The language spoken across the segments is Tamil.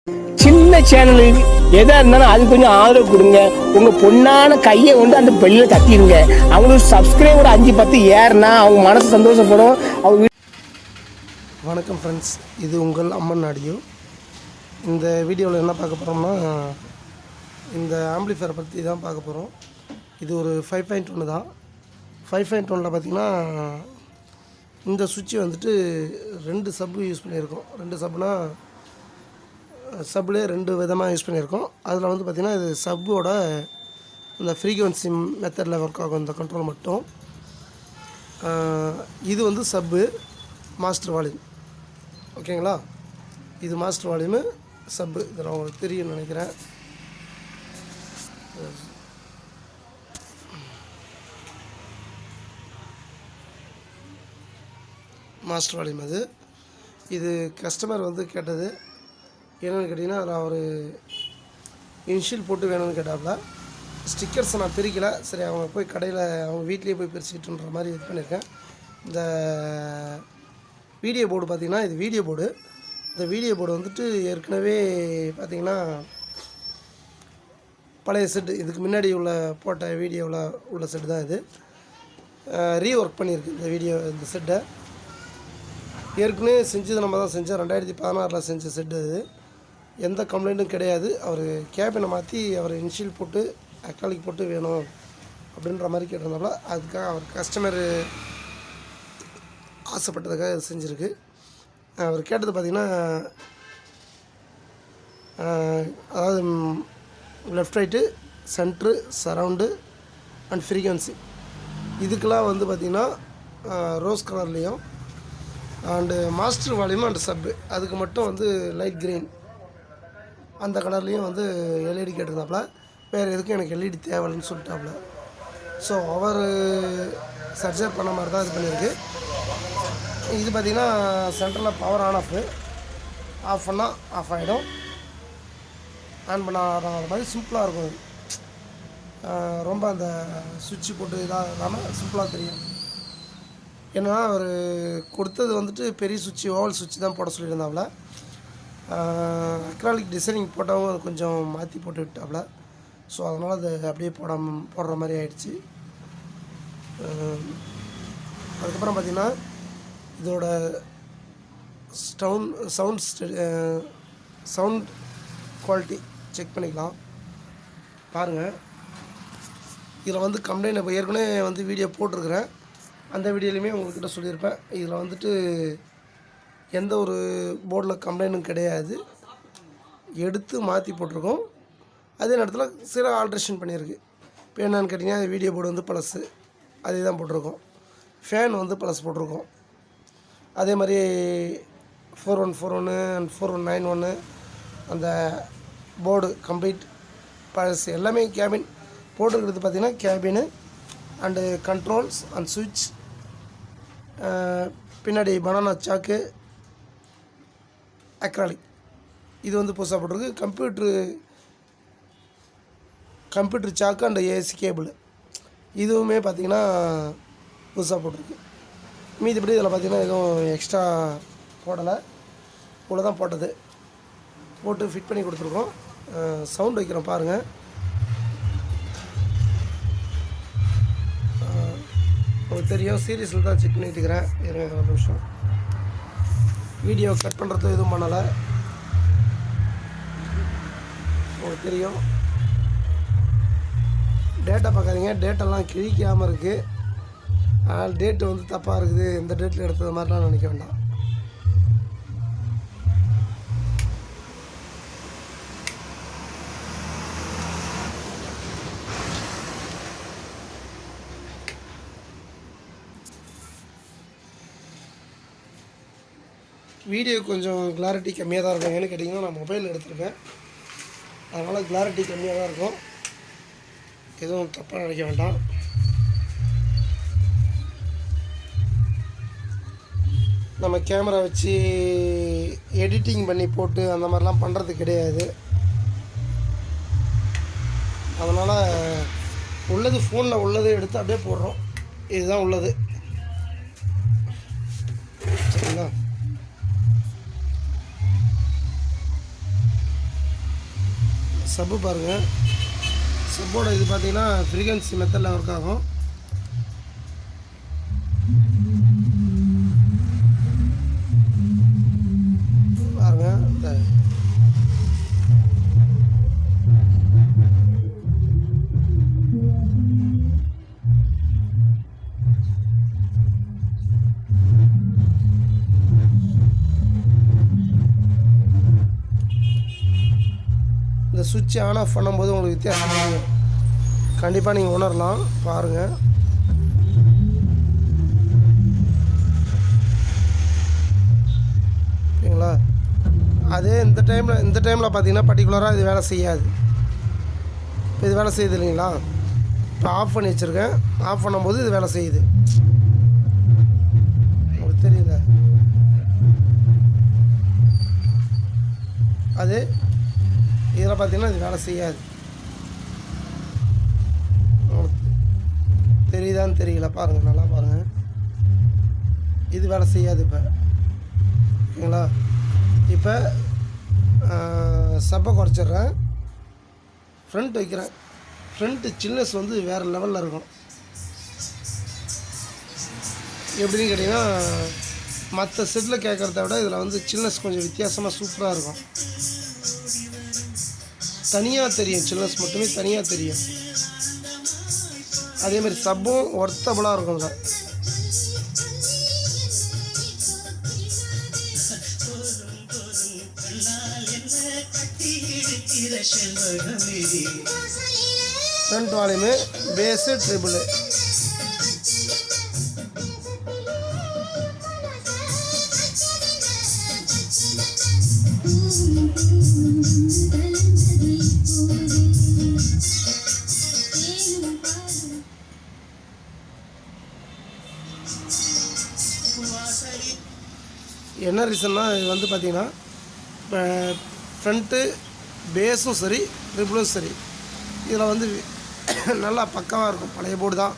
சின்ன சேனலுக்கு எதா இருந்தாலும் அது கொஞ்சம் ஆதரவு கொடுங்க. உங்க பொண்ணான கையை கொண்டு அந்த பெல்லில தட்டிடுங்க. அவங்களுக்கு சப்ஸ்கிரைபர் 5-10 ஏறுனா அவங்க மனசு சந்தோஷப்படும். அவங்க வணக்கம் ஃப்ரெண்ட்ஸ், இது உங்கள் அம்மன் ஆடியோ. இந்த வீடியோவில் என்ன பார்க்க போகிறோம்னா, இந்த ஆம்பிளிஃபயரை பற்றி தான் பார்க்க போகிறோம். இது ஒரு 5.1 தான். 5.1ல் பார்த்திங்கன்னா இந்த சுவிட்சு வந்துட்டு 2 சப்பு யூஸ் பண்ணியிருக்கோம். 2 சப்புனா சப்லேயே 2 விதமாக யூஸ் பண்ணியிருக்கோம். அதில் வந்து பார்த்திங்கன்னா இது சப்போட இந்த ஃப்ரீக்வன்சி மெத்தடில் ஒர்க் ஆகும் இந்த கண்ட்ரோல் மட்டும். இது வந்து சப்பு மாஸ்டர் வால்யூம், ஓகேங்களா? இது மாஸ்டர் வால்யூமு, சப்பு. இதில் உங்களுக்கு தெரியும்னு நினைக்கிறேன். மாஸ்டர் வால்யூம் அது. இது கஸ்டமர் வந்து கேட்டது என்னென்னு கேட்டிங்கன்னா, அதில் ஒரு இன்ஷியல் போட்டு வேணும்னு கேட்டாப்புல. ஸ்டிக்கர்ஸை நான் பிரிக்கலை, சரி அவங்க போய் கடையில் அவங்க வீட்லேயே போய் பிரிச்சுக்கிட்டுன்ற மாதிரி இது பண்ணியிருக்கேன். இந்த வீடியோ போர்டு பார்த்திங்கன்னா, இது வீடியோ போர்டு. இந்த வீடியோ போர்டு வந்துட்டு ஏற்கனவே பார்த்திங்கன்னா பழைய செட்டு, இதுக்கு முன்னாடி உள்ள போட்ட வீடியோவில் உள்ள செட்டு தான் இது. ரீஒர்க் பண்ணியிருக்கு இந்த செட்டை. ஏற்கனவே செஞ்சது நம்ம தான் செஞ்சோம். 2016 செஞ்ச செட்டு அது. எந்த கம்ப்ளைண்ட்டும் கிடையாது. அவர் கேபினை மாற்றி அவர் இன்ஷியல் போட்டு அக்ராலிக் போட்டு வேணும் அப்படின்ற மாதிரி கேட்டிருந்தாப்புல. அதுக்காக அவர் கஸ்டமர் ஆசைப்பட்டதுக்காக அது செஞ்சுருக்கு. அவர் கேட்டது பார்த்திங்கன்னா, அதாவது left right, centre, surround and frequency, இதுக்கெல்லாம் வந்து பார்த்திங்கன்னா ரோஸ் கலர்லேயும், அண்டு மாஸ்டர் வால்யூம் அண்ட் சப்பு அதுக்கு மட்டும் வந்து லைட் க்ரீன் அந்த கலர்லேயும் வந்து எல்இடி கேட்டிருந்தாப்புல. வேறு எதுக்கும் எனக்கு எல்இடி தேவைன்னு சொல்லிட்டாப்புல. ஸோ அவர் சர்ஜர் பண்ண மாதிரி தான் இது பண்ணியிருக்கு. இது பார்த்திங்கன்னா சென்டரில் பவர் ஆஃப் பண்ணால் ஆஃப் ஆகிடும், ஆன் பண்ண ஆகிற மாதிரி சிம்பிளாக இருக்கும். ரொம்ப அந்த சுவிட்சு போட்டு இதாக இல்லாமல் சிம்பிளாக தெரியும். ஏன்னா அவர் கொடுத்தது வந்துட்டு பெரிய சுவிட்சு, ஓவல் சுவிட்சு தான் போட சொல்லியிருந்தாப்புல. அக்ராலிக் டிசைனிங் போட்டவங்க கொஞ்சம் மாற்றி போட்டு விட்டாப்புல. ஸோ அதனால் அது அப்படியே போடுற மாதிரி ஆயிடுச்சு. அதுக்கப்புறம் பார்த்திங்கன்னா இதோட சவுண்ட் குவாலிட்டி செக் பண்ணிக்கலாம். பாருங்கள், இதில் வந்து கம்ப்ளைண்ட் இப்போ ஏற்கனவே வந்து வீடியோ போட்டிருக்கிறேன். அந்த வீடியோலையுமே உங்கள்கிட்ட சொல்லியிருப்பேன். இதில் வந்துட்டு எந்த ஒரு போர்டில் கம்ப்ளைண்ட்டும் கிடையாது. எடுத்து மாற்றி போட்டிருக்கோம். அதே நேரத்தில் சில ஆல்ட்ரேஷன் பண்ணியிருக்கு. இப்போ என்னென்னு கேட்டிங்கன்னா, வீடியோ போர்டு வந்து ப்ளஸ்ஸு, அதே தான் போட்டிருக்கோம். ஃபேன் வந்து ப்ளஸ் போட்டிருக்கோம். அதே மாதிரி 4141 அண்ட் 4191 அந்த போர்டு கம்ப்ளீட் ப்ளஸ் எல்லாமே கேபின் போட்டிருக்கிறது. பார்த்திங்கன்னா கேபினு அண்டு கண்ட்ரோல்ஸ் அண்ட் சுவிட்ச், பின்னாடி பனானா சாக்கு, அக்ராலிக் இது வந்து புதுசாக போட்டிருக்கு. கம்ப்யூட்ரு சாக்கு அண்ட் ஏசி கேபிள் இதுவுமே பார்த்திங்கன்னா புதுசாக போட்டிருக்கு. மீதிப்படி இதில் பார்த்திங்கன்னா எதுவும் எக்ஸ்ட்ரா போடலை, இவ்வளோ தான் போட்டது. போட்டு ஃபிட் பண்ணி கொடுத்துருக்கோம். சவுண்ட் வைக்கிறோம் பாருங்கள். உங்களுக்கு தெரியும், சீரியஸில் தான் செக் பண்ணிட்டு இருக்கிறேன். இருங்க ஒரு நிமிஷம். வீடியோ கட் பண்ணுறது எதுவும் பண்ணலை. உங்களுக்கு தெரியும், டேட்டா பார்க்காதீங்க, டேட்டெல்லாம் கிழிக்காமல் இருக்குது. ஆனால் டேட்டு வந்து தப்பாக இருக்குது, எந்த டேட்டில் எடுத்தது மாதிரிலாம் நினைக்க வேண்டாம். வீடியோ கொஞ்சம் கிளாரிட்டி கம்மியாக தான் இருக்கும். ஏன்னு கேட்டிங்கன்னா, நான் மொபைல் எடுத்துருக்கேன், அதனால் கிளாரிட்டி கம்மியாக தான் இருக்கும். எதுவும் தப்பாக நினைக்க வேண்டாம். நம்ம கேமரா வச்சு எடிட்டிங் பண்ணி போட்டு அந்த மாதிரிலாம் பண்ணுறது கிடையாது. அதனால் உள்ளது ஃபோனில் உள்ளது எடுத்து அப்படியே போடுறோம். இதுதான் உள்ளது, சரிங்களா? சப்பு பாருங்கள். சப்போட இது பார்த்தீங்கன்னா ஃப்ரீக்வன்சி மெத்தடில் ஒர்க் ஆகும். பாருங்கள் இந்த சுவிட்ச் ஆன் ஆஃப் பண்ணும்போது உங்களுக்கு வித்தியாசம் தெரியும். கண்டிப்பாக நீங்கள் உணரலாம். பாருங்கள். ஓகேங்களா? அதே இந்த டைமில் பார்த்தீங்கன்னா பர்டிகுலராக இது வேலை செய்யாது. இப்போ இது வேலை செய்யுது இல்லைங்களா? இப்போ ஆஃப் பண்ணி வச்சுருக்கேன். ஆஃப் பண்ணும்போது இது வேலை செய்யுது. உங்களுக்கு தெரியுதா? அது இதில் பார்த்தீங்கன்னா இது வேலை செய்யாது. தெரியுதான்னு தெரியல. பாருங்கள், நல்லா பாருங்கள். இது வேலை செய்யாது இப்போ. ஓகேங்களா? இப்போ சப்பை குறைச்சிட்றேன். ஃப்ரண்ட் வைக்கிறேன். ஃப்ரண்ட்டு சில்னஸ் வந்து வேறு லெவலில் இருக்கும். எப்படின்னு கேட்டிங்கன்னா மற்ற செட்டில் கேட்குறத விட இதில் வந்து சில்னஸ் கொஞ்சம் வித்தியாசமாக சூப்பராக இருக்கும். தனியாக தெரியும். சில்னஸ் மட்டுமே தனியாக தெரியும். அதேமாதிரி சப்பும் ஒர்த்தபுளாக இருக்கும். இதில் ஃப்ரண்ட் வால்யூமு, பேஸு, ட்ரிபிள். என்ன ரீசன்னா இது வந்து பார்த்திங்கன்னா ஃப்ரண்ட்டு பேஸும் சரி ட்ரிபிளும் சரி இதில் வந்து நல்லா பக்காவாக இருக்கும். பழைய போர்டு தான்.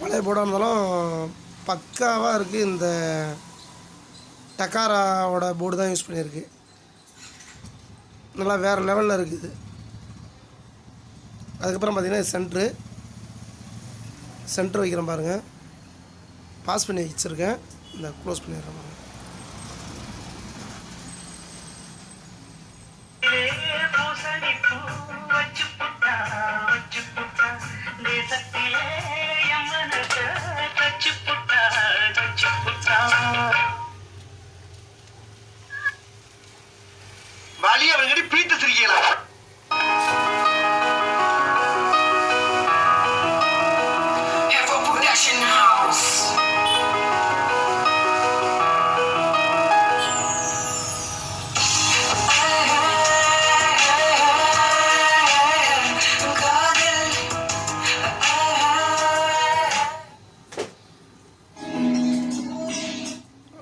பழைய போர்டாக இருந்தாலும் பக்காவாக இருக்குது. இந்த டக்காராவோட போர்டு தான் யூஸ் பண்ணியிருக்கு. நல்லா வேறு லெவலில் இருக்குது. அதுக்கப்புறம் பார்த்திங்கன்னா சென்ட்ரு வைக்கிறேன் பாருங்கள். பாஸ் பண்ணி வச்சுருக்கேன். இந்த க்ளோஸ் பண்ணிடுறேன் பாருங்கள். வலி அவங்கடி பீத்து சிரிக்கலாம்.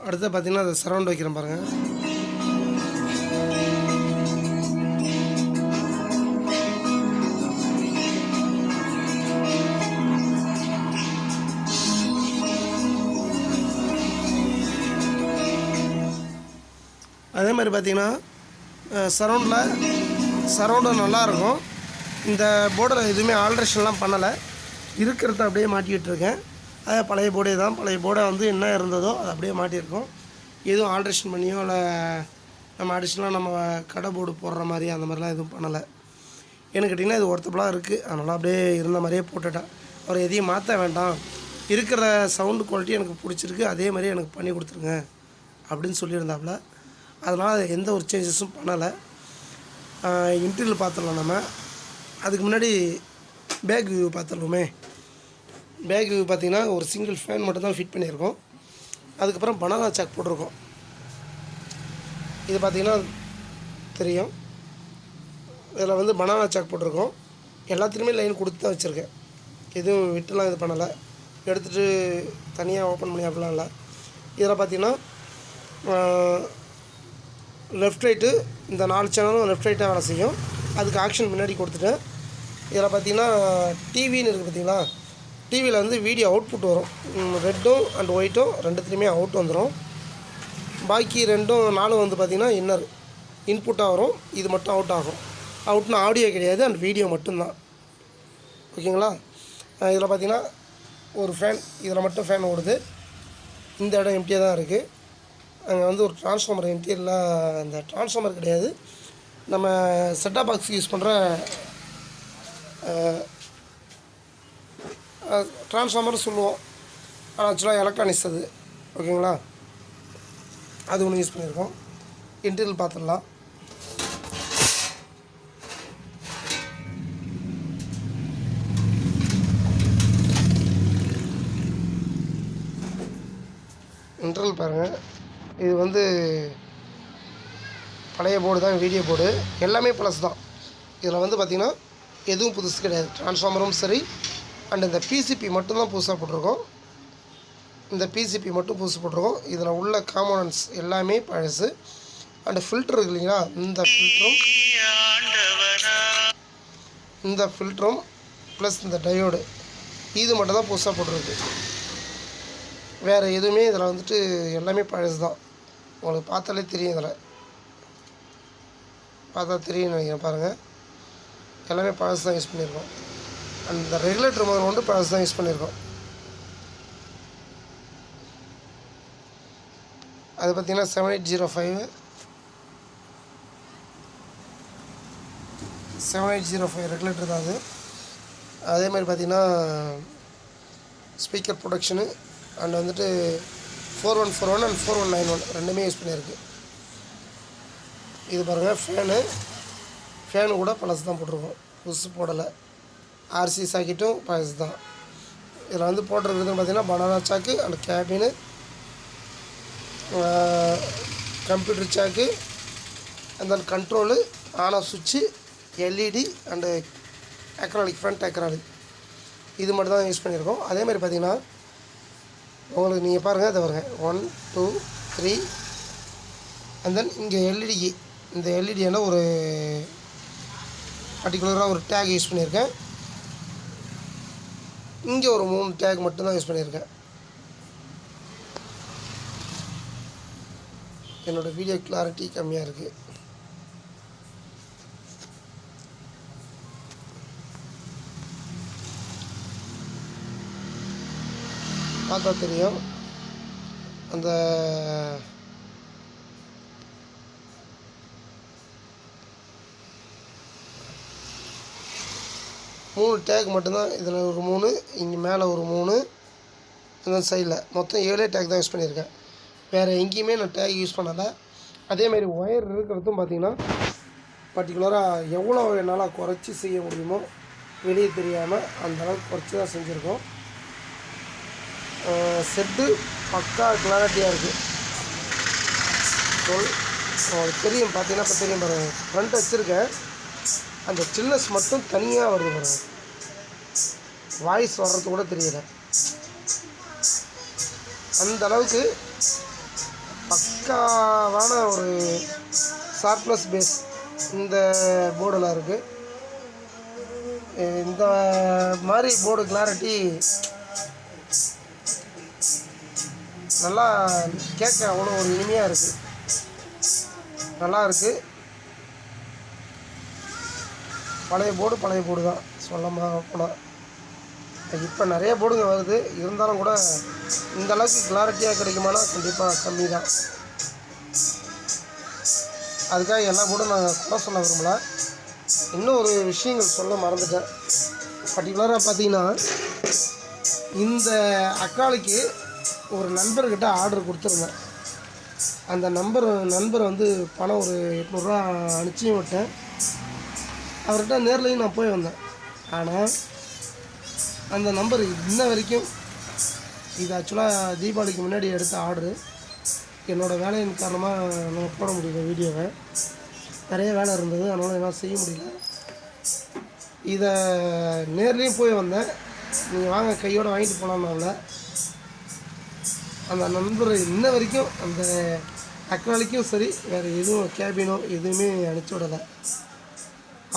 அடுத்து பார்த்திங்கன்னா அதை சரௌண்ட் வைக்கிறேன் பாருங்கள். அதே மாதிரி பார்த்திங்கன்னா சரௌண்டு நல்லாயிருக்கும். இந்த போர்டில் எதுவுமே ஆல்ட்ரேஷன்லாம் பண்ணலை. இருக்கிறத அப்படியே மாட்டிக்கிட்டுருக்கேன். அதே பழைய போர்டே தான். பழைய போர்டை வந்து என்ன இருந்ததோ அதை அப்படியே மாட்டியிருக்கோம். எதுவும் ஆல்ட்ரேஷன் பண்ணியோ இல்லை நம்ம அடிஷ்னலாக நம்ம கடை போர்டு போடுற மாதிரி அந்த மாதிரிலாம் எதுவும் பண்ணலை. ஏன்னு கேட்டிங்கன்னா இது ஒர்த்தபுளாக இருக்குது. அதனால் அப்படியே இருந்த மாதிரியே போட்டுட்டேன். அவர் எதையும் மாற்ற வேண்டாம், இருக்கிற சவுண்டு குவாலிட்டி எனக்கு பிடிச்சிருக்கு, அதே மாதிரியே எனக்கு பண்ணி கொடுத்துருங்க அப்படின்னு சொல்லியிருந்தாப்புல. அதனால் எந்த ஒரு சேஞ்சஸும் பண்ணலை. இன்டீரியல் பார்த்துடலாம். நம்ம அதுக்கு முன்னாடி பேக் வியூ பார்த்துடலாமே. பேக் வியூ பார்த்திங்கன்னா ஒரு சிங்கிள் ஃபேன் மட்டும் தான் ஃபிட் பண்ணியிருக்கோம். அதுக்கப்புறம் பனானா சாக் போட்டிருக்கோம். இது பார்த்திங்கன்னா தெரியும். இதில் வந்து பனானா சாக் போட்டிருக்கோம். எல்லாத்துலேயுமே லைன் கொடுத்து தான் வச்சுருக்கேன். எதுவும் விட்டுலாம் இது பண்ணலை. எடுத்துகிட்டு தனியாக ஓப்பன் பண்ணி அப்படிலாம் இல்லை. இதில் பார்த்திங்கன்னா லெஃப்ட் ரைட்டு இந்த 4 சேனலும் லெஃப்ட் ரைட்டாக வேலை செய்யும். அதுக்கு ஆக்ஷன் முன்னாடி கொடுத்துட்டேன். இதில் பார்த்திங்கன்னா டிவின்னு இருக்குது பார்த்திங்களா. டிவியில் வந்து வீடியோ அவுட்புட் வரும். ரெட்டும் அண்ட் ஒயிட்டும் ரெண்டுத்துலேயுமே அவுட் வந்துடும். பாக்கி 2 4 வந்து பார்த்திங்கன்னா இன்னர் இன்புட்டாக வரும். இது மட்டும் அவுட் ஆகும். அவுட்னா ஆடியோ கிடையாது, அண்ட் வீடியோ மட்டும்தான். ஓகேங்களா? இதில் பார்த்தீங்கன்னா ஒரு ஃபேன், இதில் மட்டும் ஃபேன் ஓடுது. இந்த இடம் எம்டியாக தான் இருக்குது. அங்கே வந்து ஒரு ட்ரான்ஸ்ஃபார்மர் இன்டீரியரில், இந்த ட்ரான்ஸ்ஃபார்மர் கிடையாது, நம்ம செட்டாப் பாக்ஸ் யூஸ் பண்ணுற ட்ரான்ஸ்ஃபார்மர் சொல்லுவோம். ஆனால் ஆக்சுவலாக எலக்ட்ரானிக்ஸ் அது. ஓகேங்களா? அது ஒன்று யூஸ் பண்ணியிருக்கோம். இன்டீரியல் பார்த்துடலாம். இன்டர்னல் பாருங்கள். இது வந்து பழைய போர்டு தான், வீடியோ போர்டு. எல்லாமே ப்ளஸ் தான். இதில் வந்து பார்த்திங்கன்னா எதுவும் புதுசு கிடையாது. ட்ரான்ஸ்ஃபார்மரும் சரி, அண்ட் இந்த பிசிபி மட்டும்தான் புதுசாக போட்டிருக்கோம். இந்த பிசிபி மட்டும் புதுசு போட்டிருக்கோம். இதில் உள்ள காம்போனன்ட்ஸ் எல்லாமே பழசு. அண்டு ஃபில்ட்ரு இருக்கு இல்லைங்களா, இந்த ஃபில்ட்ரும் ப்ளஸ் இந்த டயோடு, இது மட்டும் தான் புதுசாக போட்டிருக்கு. வேறு எதுவுமே இதில் வந்துட்டு எல்லாமே பழசு தான். உங்களுக்கு பார்த்தாலே தெரியும். இதில் பார்த்தா தெரியும் நினைக்கிறேன். பாருங்கள், எல்லாமே பழசு தான் யூஸ் பண்ணியிருக்கோம். அந்த ரெகுலேட்டர் முதல் கொண்டு பழசு தான் யூஸ் பண்ணியிருக்கோம். அது பார்த்திங்கன்னா 7805 ரெகுலேட்டர் தான் அது. அதே மாதிரி பார்த்திங்கன்னா ஸ்பீக்கர் ப்ரொடக்ஷனு அண்ட் வந்துட்டு 4141 அண்ட் 4191 ரெண்டுமே யூஸ் பண்ணியிருக்கு. இது பாருங்கள், ஃபேனு கூட பழசு தான் போட்டிருக்கோம், புதுசு போடலை. ஆர்சி சாக்கெட்டும் பழசு தான். இதில் வந்து போட்டிருக்கிறதுன்னு பார்த்திங்கன்னா பனானா சாக்கு அண்ட் கேபினு, கம்ப்யூட்டர் சாக்கு, அந்த கண்ட்ரோலு, ஆன் ஆஃப் சுவிட்சு, LED and acrylic, front acrylic, இது மட்டும் தான் யூஸ் பண்ணியிருக்கோம். அதே மாதிரி பார்த்திங்கன்னா உங்களுக்கு நீங்கள் பாருங்கள், இதை பாருங்கள், 1 2 3 அண்ட் தென் இங்கே எல்இடி. இந்த எல்இடியான ஒரு பர்டிகுலராக ஒரு டேக் யூஸ் பண்ணியிருக்கேன். இங்கே ஒரு 3 டேக் மட்டும்தான் யூஸ் பண்ணியிருக்கேன். என்னோடய வீடியோ கிளாரிட்டி கம்மியாக இருக்குது. பார்த்தா தெரியும். அந்த மூணு டேக் மட்டும்தான் இதில் ஒரு 3, இங்கே மேலே ஒரு 3, இந்த சைடில் மொத்தம் 7 டேக் தான் யூஸ் பண்ணியிருக்கேன். வேறு எங்கேயுமே நான் டேக் யூஸ் பண்ணலை. அதேமாதிரி ஒயர் இருக்கிறதும் பார்த்திங்கன்னா பர்டிகுலராக எவ்வளோ என்னால் குறைச்சி செய்ய முடியுமோ, வெளியே தெரியாமல் அந்தளவுக்கு குறைச்சி தான் செஞ்சுருக்கோம். செட்டு பக்கா கிளாரிட்டியாக இருக்குது. உங்களுக்கு தெரியும் பார்த்தீங்கன்னா, இப்போ தெரியும் பாருங்கள், ஃப்ரண்ட் வச்சுருக்கேன், அந்த சில்னஸ் மட்டும் தனியாக வருது பாருங்கள், வாய்ஸ் வர்றது கூட தெரியல. அந்த அளவுக்கு பக்காவான ஒரு ஷார்ப்னஸ் பேஸ் இந்த போர்டில் இருக்குது. இந்த மாதிரி போர்டு கிளாரிட்டி நல்லா கேட்க அவ்வளோ ஒரு இனிமையாக இருக்குது, நல்லா இருக்குது. பழைய போர்டு தான் சொல்லமாக போனால். இப்போ நிறைய போர்டுங்க வருது, இருந்தாலும் கூட இந்த அளவுக்கு கிளாரிட்டியாக கிடைக்குமானா கண்டிப்பாக கம்மி தான். அதுக்காக எல்லா போர்டும் நான் கூட சொல்ல விரும்பல. இன்னும் ஒரு விஷயங்கள் சொல்ல மறந்துட்டேன். பர்டிகுலராக பார்த்தீங்கன்னா, இந்த அக்காலிக்கு ஒரு நண்பர்கிட்ட ஆர்டர் கொடுத்துருந்தேன். அந்த நண்பர் வந்து பணம் ஒரு 800 ரூபா அனுப்பிச்சியும் விட்டேன். அவர்கிட்ட நேர்லையும் நான் போய் வந்தேன். ஆனால் அந்த நம்பர் இன்ன வரைக்கும், இது ஆக்சுவலாக தீபாவளிக்கு முன்னாடி எடுத்த ஆர்டரு, என்னோடய வேலையின் காரணமாக நான் போட முடியல வீடியோவை. நிறைய வேலை இருந்தது, அதனால் என்னால் செய்ய முடியல. இதை நேர்லேயும் போய் வந்தேன், நீங்கள் வாங்க கையோடு வாங்கிட்டு போகலான்னால. அந்த நண்பர் இன்ன வரைக்கும் அந்த அக்னாலிக்கும் சரி, வேறு எதுவும் கேபினோ எதுவுமே அனுப்பிச்சி விடலை.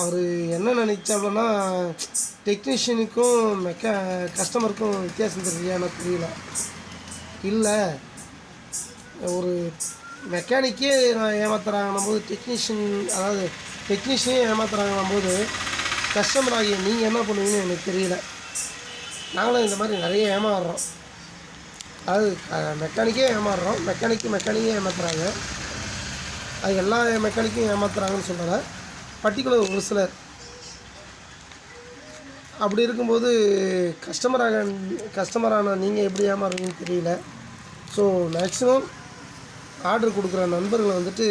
அவர் என்ன நினைச்சாப்லன்னா, டெக்னீஷியனுக்கும் கஸ்டமருக்கும் வித்தியாசம் தெரியலையான்னு தெரியல. இல்லை, ஒரு மெக்கானிக்கே நான் ஏமாத்துறாங்கன்னும் போது டெக்னீஷியன், அதாவது டெக்னீஷியனே ஏமாத்துறாங்கன்னும் போது கஸ்டமர் ஆகிய நீங்கள் என்ன பண்ணுவீங்கன்னு எனக்கு தெரியல. நாங்களும் இந்த மாதிரி நிறைய ஏமாறுறோம். அது மெக்கானிக்கே ஏமாறுறோம். மெக்கானிக்கே ஏமாத்துறாங்க. அது எல்லா மெக்கானிக்கும் ஏமாத்துறாங்கன்னு சொல்லலை. பர்டிகுலர் ஒரு சிலர் அப்படி இருக்கும்போது கஸ்டமரான நீங்கள் எப்படி ஏமாறுவீங்கன்னு தெரியல. ஸோ மேக்ஸிமம் ஆர்டர் கொடுக்குற நண்பர்களை வந்துட்டு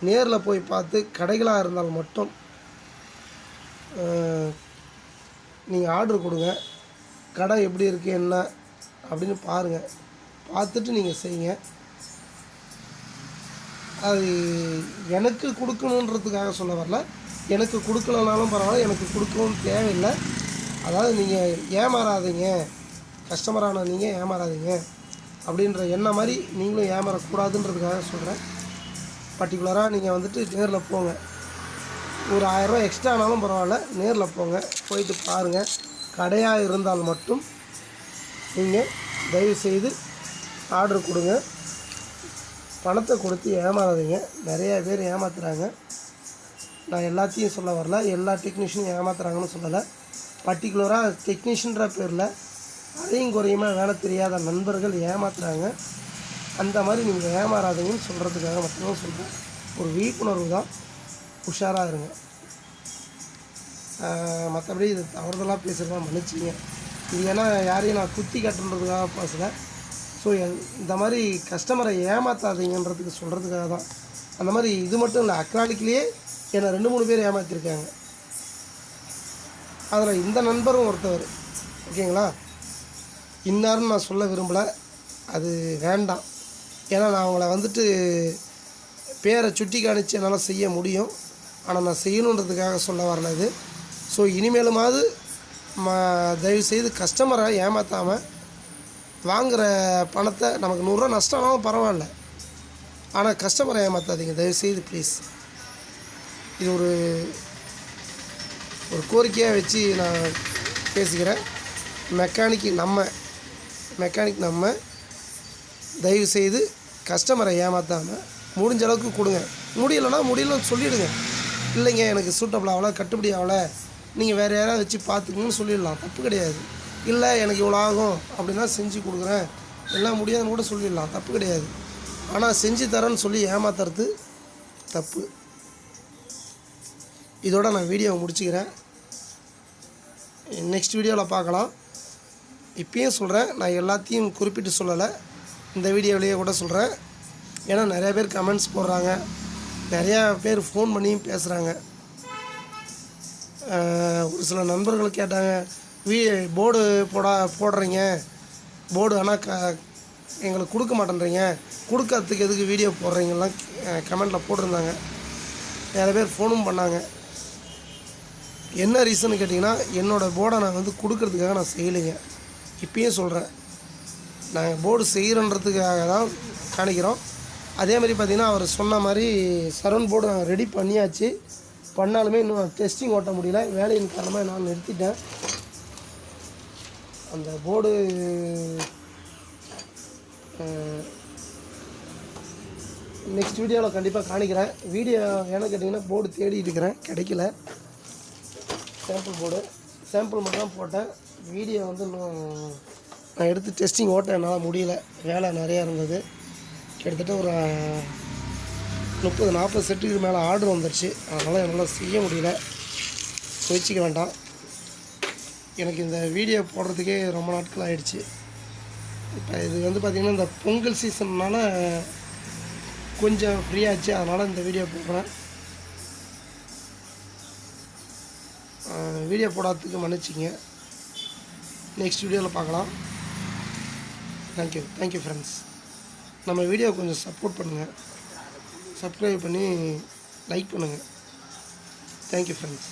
நேரில் போய் பார்த்து கடைகளாக இருந்தால் மட்டும் நீங்கள் ஆர்டர் கொடுங்க. கடை எப்படி இருக்குது என்ன அப்படின்னு பாருங்கள். பார்த்துட்டு நீங்கள் செய்யுங்க. அது எனக்கு கொடுக்கணுன்றதுக்காக சொல்ல வரல. எனக்கு கொடுக்கலனாலும் பரவாயில்ல, எனக்கு கொடுக்கணும்னு தேவையில்லை. அதாவது நீங்கள் ஏமாறாதீங்க, கஸ்டமரான நீங்கள் ஏமாறாதீங்க அப்படின்ற என்ன மாதிரி நீங்களும் ஏமாறக்கூடாதுன்றதுக்காக சொல்கிறேன். பர்டிகுலராக நீங்கள் வந்துட்டு நேரில் போங்க. ஒரு 1000 ரூபா எக்ஸ்ட்ரா ஆனாலும் பரவாயில்ல, நேரில் போங்க. போயிட்டு பாருங்கள். கடையாக இருந்தால் மட்டும் நீங்கள் தயவுசெய்து ஆர்டர் கொடுங்க. பணத்தை கொடுத்து ஏமாறாதீங்க. நிறையா பேர் ஏமாத்துறாங்க. நான் எல்லாத்தையும் சொல்ல வரல, எல்லா டெக்னீஷியனும் ஏமாத்துறாங்கன்னு சொல்லலை. பர்டிகுலராக டெக்னீஷியன்ற பேரில் அதையும் குறையுமா வேலை தெரியாத நண்பர்கள் ஏமாத்துறாங்க. அந்த மாதிரி நீங்கள் ஏமாறாதீங்கன்னு சொல்கிறதுக்காக மட்டும்தான் சொல்கிறேன். ஒரு விழிப்புணர்வு தான். உஷாராக இருங்க. மற்றபடி இது தவறுதலாக பேசுகிறதா மன்னிச்சிங்க. இது ஏன்னா யாரையும் நான் குத்தி கட்டுன்றதுக்காக பேசலை. ஸோ இந்த மாதிரி கஸ்டமரை ஏமாற்றாதீங்கன்றதுக்கு சொல்கிறதுக்காக தான். அந்த மாதிரி இது மட்டும் இல்லை, அக்ராலிக்லேயே என்னை 2-3 பேர் ஏமாற்றிருக்காங்க. அதில் இந்த நண்பரும் ஒருத்தவர். ஓகேங்களா? இன்னாருன்னு நான் சொல்ல விரும்பலை, அது வேண்டாம். ஏன்னா நான் அவங்கள வந்துட்டு பேரை சுட்டி காணிச்சு என்னால் செய்ய முடியும். ஆனால் நான் செய்யணுன்றதுக்காக சொல்ல வரல இது. ஸோ இனிமேலுமாவது தயவுசெய்து கஸ்டமரை ஏமாற்றாமல் வாங்குகிற பணத்தை நமக்கு 100 ரூபா நஷ்டம்னாலும் பரவாயில்ல, ஆனால் கஸ்டமரை ஏமாற்றாதீங்க தயவுசெய்து ப்ளீஸ். இது ஒரு கோரிக்கையாக வச்சு நான் பேசிக்கிறேன். மெக்கானிக் நம்ம தயவுசெய்து கஸ்டமரை ஏமாற்றாமல் முடிஞ்ச அளவுக்கு கொடுங்க. முடியலன்னு சொல்லிவிடுங்க. இல்லைங்க எனக்கு சூட்டபிள் ஆகலை, கட்டுப்படி ஆகலை, நீங்கள் வேறு யாராவது வச்சு பார்த்துக்கணும்னு சொல்லிடலாம், தப்பு கிடையாது. இல்லை எனக்கு இவ்வளோ ஆகும் அப்படின்னா செஞ்சு கொடுக்குறேன், எல்லாம் முடியாதுன்னு கூட சொல்லிடலாம், தப்பு கிடையாது. ஆனால் செஞ்சு தரேன்னு சொல்லி ஏமாத்துறது தப்பு. இதோட நான் வீடியோவை முடிச்சுக்கிறேன். நெக்ஸ்ட் வீடியோவில் பார்க்கலாம். இப்பயும் சொல்கிறேன், நான் எல்லாத்தையும் குறிப்பிட்டு சொல்லலை, இந்த வீடியோவிலேயே கூட சொல்கிறேன். ஏன்னா நிறையா பேர் கமெண்ட்ஸ் போடுறாங்க, நிறையா பேர் ஃபோன் பண்ணியும் பேசுகிறாங்க. ஒரு சில நண்பர்கள் கேட்டாங்க, போர்டு போடுறீங்க, போர்டு ஆனால் எங்களுக்கு கொடுக்க மாட்டேன்றீங்க, கொடுக்கறதுக்கு எதுக்கு வீடியோ போடுறீங்கலாம் கமெண்டில் போட்டிருந்தாங்க. நிறைய பேர் ஃபோனும் பண்ணாங்க. என்ன ரீசன் கேட்டிங்கன்னா, என்னோடய போர்டை நான் வந்து கொடுக்கறதுக்காக நான் செய்யலைங்க. இப்பயும் சொல்கிறேன், நாங்கள் போர்டு செய்கிறன்றதுக்காக தான் காணிக்கிறோம். அதே மாதிரி பார்த்திங்கன்னா அவர் சொன்ன மாதிரி சரௌண்ட் போர்டு நாங்கள் ரெடி பண்ணியாச்சு. பண்ணாலுமே இன்னும் டெஸ்டிங் ஓட்ட முடியல, வேலையின் காரணமாக நான் நிறுத்திட்டேன். அந்த போர்டு நெக்ஸ்ட் வீடியோவில் கண்டிப்பாக காணிக்கிறேன். வீடியோ ஏன்னு கேட்டிங்கன்னா போர்டு தேடிட்டு இருக்கிறேன், கிடைக்கல. சாம்பிள் மட்டும் தான் போட்டேன். வீடியோ வந்து இன்னும் நான் எடுத்து டெஸ்டிங் ஓட்ட என்னால் முடியல, வேலை நிறையா இருந்தது. கிட்டத்தட்ட ஒரு 30-40 செட்டுக்கு மேலே ஆர்டர் வந்துடுச்சு. அதனால் என்னால் செய்ய முடியல. முயற்சிக்க வேண்டாம். எனக்கு இந்த வீடியோ போடுறதுக்கே ரொம்ப நாட்கள் ஆகிடுச்சு. இப்போ இது வந்து பார்த்திங்கன்னா இந்த பொங்கல் சீசன்னால் கொஞ்சம் ஃப்ரீயாச்சு, அதனால் இந்த வீடியோ போடுறேன். வீடியோ போடாததுக்கு மன்னிச்சிங்க. நெக்ஸ்ட் வீடியோவில் பார்க்கலாம். Thank you friends. நம்ம வீடியோ கொஞ்சம் சப்போர்ட் பண்ணுங்கள், சப்ஸ்கிரைப் பண்ணி லைக் பண்ணுங்கள். Thank you friends.